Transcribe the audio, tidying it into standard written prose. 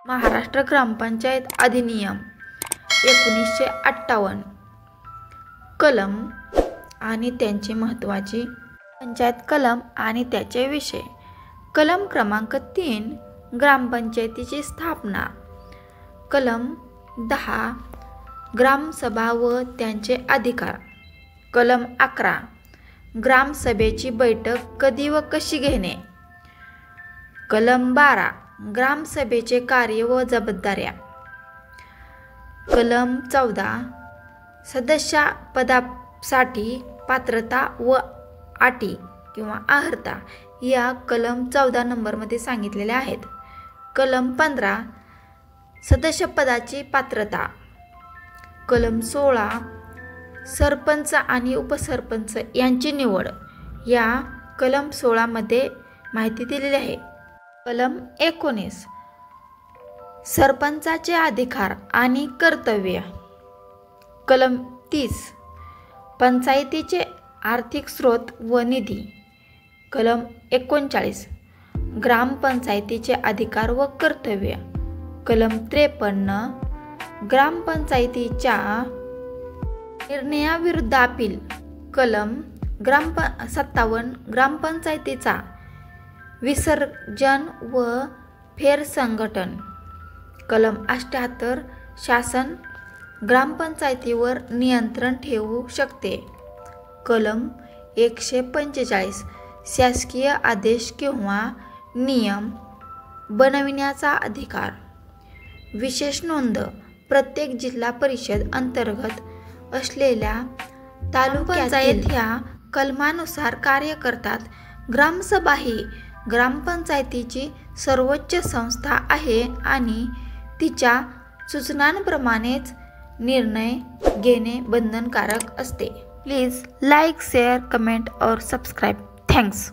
महाराष्ट्र ग्रामपंचायत अधिनियम 1958 कलम आणि त्यांचे महत्त्वाचे पंचायत कलम आणि त्याचे विषय. कलम क्रमांक 3 ग्रामपंचायतीची स्थापना. कलम 10 ग्रामसभा व त्यांचे अधिकार. कलम 11 ग्रामसभेची बैठक कधी व कशी घेणे. कलम 12 ग्रामसभेचे कार्य व जबाबदाऱ्या. कलम 14 सदस्यपदासाठी पात्रता व अटी किंवा अर्हता या कलम 14 नंबरमध्ये सांगितलेल्या आहेत. कलम 15 सदस्यपदाची पात्रता. कलम 16 सरपंच आणि उपसरपंच यांची निवड या कलम 16 मध्ये माहिती दिलेली आहे. कलम 19 सरपंचाचे अधिकार आणि कर्तव्य. कलम 30 पंचायतीचे आर्थिक स्रोत व निधी. कलम 39 ग्रामपंचायतीचे अधिकार व कर्तव्य. कलम 53 ग्रामपंचायतीच्या निर्णयाविरुद्ध अपील. कलम 57 ग्रामपंचायतीचा विसर्जन व फेरसंघटन. कलम 78 शासन ग्रामपंचायतीवर नियंत्रण ठेवू शकते. कलम 145 शासकीय आदेश किंवा नियम बनविण्याचा अधिकार. विशेष नोंद प्रत्येक जिल्हा परिषद अंतर्गत असलेल्या तालुक्यातील ह्या कलमानुसार कार्य करतात. ग्रामसभा ही ग्रामपंचायतीची सर्वोच्च संस्था आहे आणि तिच्या सूचनांप्रमाणेच निर्णय घेणे बंधनकारक असते. प्लीज लाइक, शेअर, कमेंट और सब्सक्राइब. थँक्स.